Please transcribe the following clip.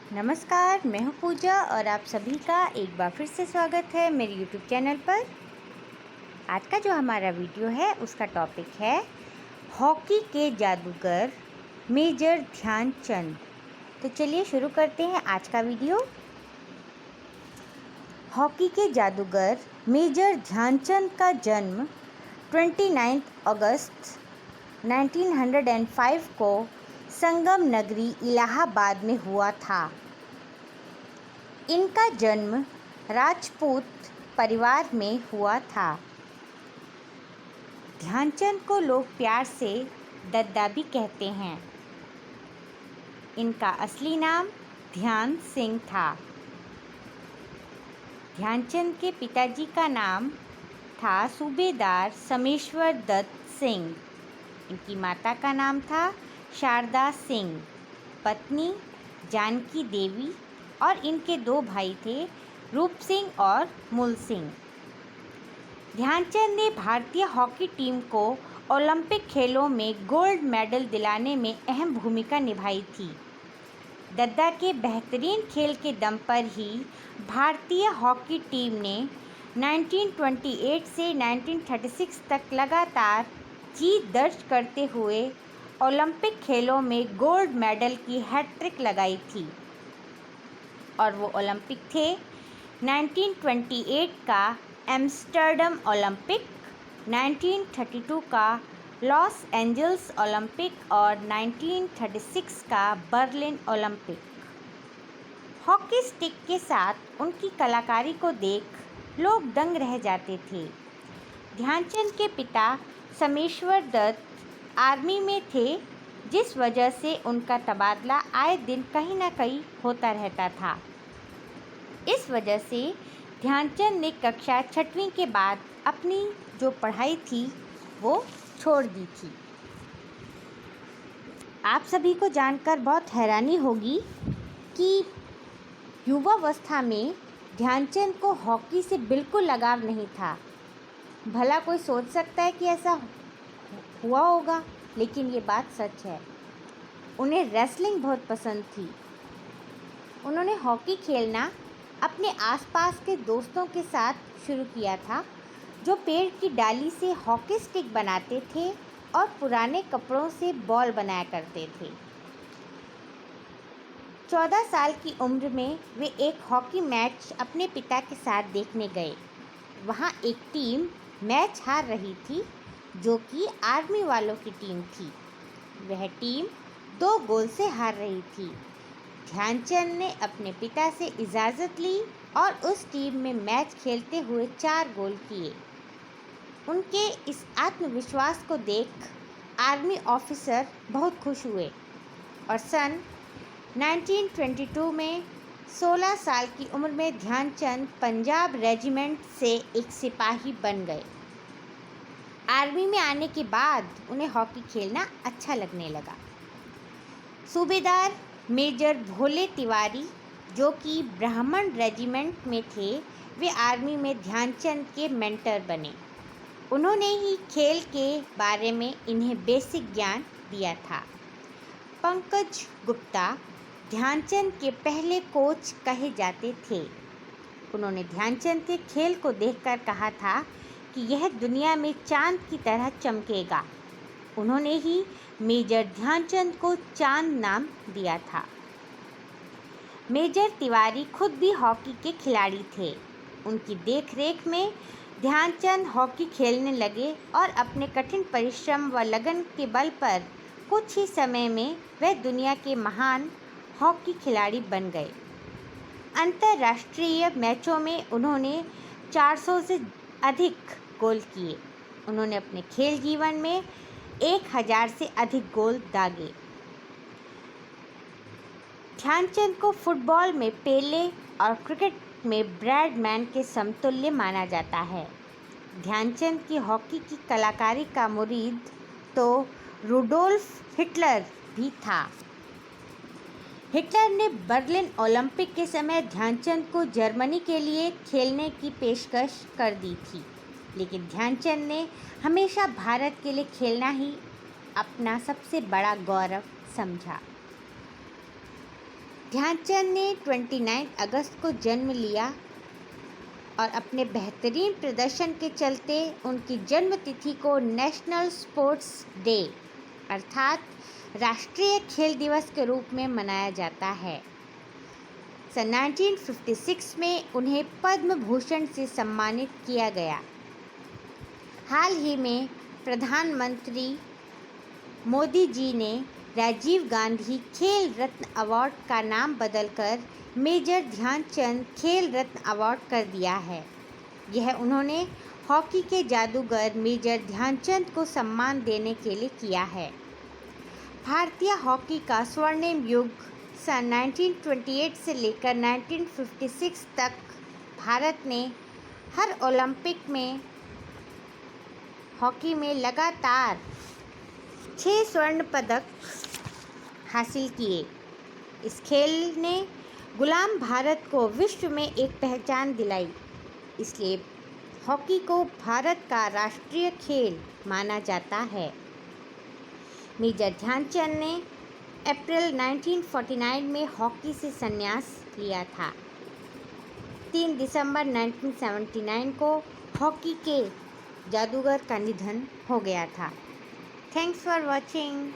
नमस्कार, मैं हूँ पूजा और आप सभी का एक बार फिर से स्वागत है मेरे यूट्यूब चैनल पर। आज का जो हमारा वीडियो है उसका टॉपिक है हॉकी के जादूगर मेजर ध्यानचंद। तो चलिए शुरू करते हैं आज का वीडियो। हॉकी के जादूगर मेजर ध्यानचंद का जन्म 29 अगस्त 1905 को संगम नगरी इलाहाबाद में हुआ था। इनका जन्म राजपूत परिवार में हुआ था। ध्यानचंद को लोग प्यार से दद्दा भी कहते हैं। इनका असली नाम ध्यान सिंह था। ध्यानचंद के पिताजी का नाम था सूबेदार समेश्वर दत्त सिंह। इनकी माता का नाम था शारदा सिंह, पत्नी जानकी देवी और इनके दो भाई थे रूप सिंह और मूल सिंह। ध्यानचंद ने भारतीय हॉकी टीम को ओलंपिक खेलों में गोल्ड मेडल दिलाने में अहम भूमिका निभाई थी। दद्दा के बेहतरीन खेल के दम पर ही भारतीय हॉकी टीम ने 1928 से 1936 तक लगातार जीत दर्ज करते हुए ओलंपिक खेलों में गोल्ड मेडल की हैट्रिक लगाई थी। और वो ओलंपिक थे 1928 का एम्स्टर्डम ओलंपिक, 1932 का लॉस एंजल्स ओलंपिक और 1936 का बर्लिन ओलंपिक। हॉकी स्टिक के साथ उनकी कलाकारी को देख लोग दंग रह जाते थे। ध्यानचंद के पिता समेश्वर दत्त आर्मी में थे, जिस वजह से उनका तबादला आए दिन कहीं ना कहीं होता रहता था। इस वजह से ध्यानचंद ने कक्षा 6वीं के बाद अपनी जो पढ़ाई थी वो छोड़ दी थी। आप सभी को जानकर बहुत हैरानी होगी कि युवावस्था में ध्यानचंद को हॉकी से बिल्कुल लगाव नहीं था। भला कोई सोच सकता है कि ऐसा हुआ होगा, लेकिन ये बात सच है। उन्हें रेसलिंग बहुत पसंद थी। उन्होंने हॉकी खेलना अपने आसपास के दोस्तों के साथ शुरू किया था, जो पेड़ की डाली से हॉकी स्टिक बनाते थे और पुराने कपड़ों से बॉल बनाया करते थे। 14 साल की उम्र में वे एक हॉकी मैच अपने पिता के साथ देखने गए। वहाँ एक टीम मैच हार रही थी, जो कि आर्मी वालों की टीम थी। वह टीम 2 गोल से हार रही थी। ध्यानचंद ने अपने पिता से इजाज़त ली और उस टीम में मैच खेलते हुए 4 गोल किए। उनके इस आत्मविश्वास को देख आर्मी ऑफिसर बहुत खुश हुए और सन 1922 में 16 साल की उम्र में ध्यानचंद पंजाब रेजिमेंट से एक सिपाही बन गए। आर्मी में आने के बाद उन्हें हॉकी खेलना अच्छा लगने लगा। सूबेदार मेजर भोले तिवारी, जो कि ब्राह्मण रेजिमेंट में थे, वे आर्मी में ध्यानचंद के मेंटर बने। उन्होंने ही खेल के बारे में इन्हें बेसिक ज्ञान दिया था। पंकज गुप्ता ध्यानचंद के पहले कोच कहे जाते थे। उन्होंने ध्यानचंद के खेल को देखकर कहा था कि यह दुनिया में चांद की तरह चमकेगा। उन्होंने ही मेजर ध्यानचंद को चांद नाम दिया था। मेजर तिवारी खुद भी हॉकी के खिलाड़ी थे। उनकी देखरेख में ध्यानचंद हॉकी खेलने लगे और अपने कठिन परिश्रम व लगन के बल पर कुछ ही समय में वह दुनिया के महान हॉकी खिलाड़ी बन गए। अंतर्राष्ट्रीय मैचों में उन्होंने 400 से अधिक गोल किए। उन्होंने अपने खेल जीवन में 1000 से अधिक गोल दागे। ध्यानचंद को फुटबॉल में पेले और क्रिकेट में ब्रैडमैन के समतुल्य माना जाता है। ध्यानचंद की हॉकी की कलाकारी का मुरीद तो रुडोल्फ हिटलर भी था। हिटलर ने बर्लिन ओलंपिक के समय ध्यानचंद को जर्मनी के लिए खेलने की पेशकश कर दी थी, लेकिन ध्यानचंद ने हमेशा भारत के लिए खेलना ही अपना सबसे बड़ा गौरव समझा। ध्यानचंद ने 29 अगस्त को जन्म लिया और अपने बेहतरीन प्रदर्शन के चलते उनकी जन्म तिथि को नेशनल स्पोर्ट्स डे अर्थात राष्ट्रीय खेल दिवस के रूप में मनाया जाता है। सन 1956 में उन्हें पद्म भूषण से सम्मानित किया गया। हाल ही में प्रधानमंत्री मोदी जी ने राजीव गांधी खेल रत्न अवार्ड का नाम बदलकर मेजर ध्यानचंद खेल रत्न अवार्ड कर दिया है। यह उन्होंने हॉकी के जादूगर मेजर ध्यानचंद को सम्मान देने के लिए किया है। भारतीय हॉकी का स्वर्णिम युग सन 1928 से लेकर 1956 तक भारत ने हर ओलंपिक में हॉकी में लगातार 6 स्वर्ण पदक हासिल किए। इस खेल ने गुलाम भारत को विश्व में एक पहचान दिलाई, इसलिए हॉकी को भारत का राष्ट्रीय खेल माना जाता है। मेजर ध्यानचंद ने अप्रैल 1949 में हॉकी से संन्यास लिया था। 3 दिसंबर 1979 को हॉकी के जादूगर का निधन हो गया था। Thanks for watching.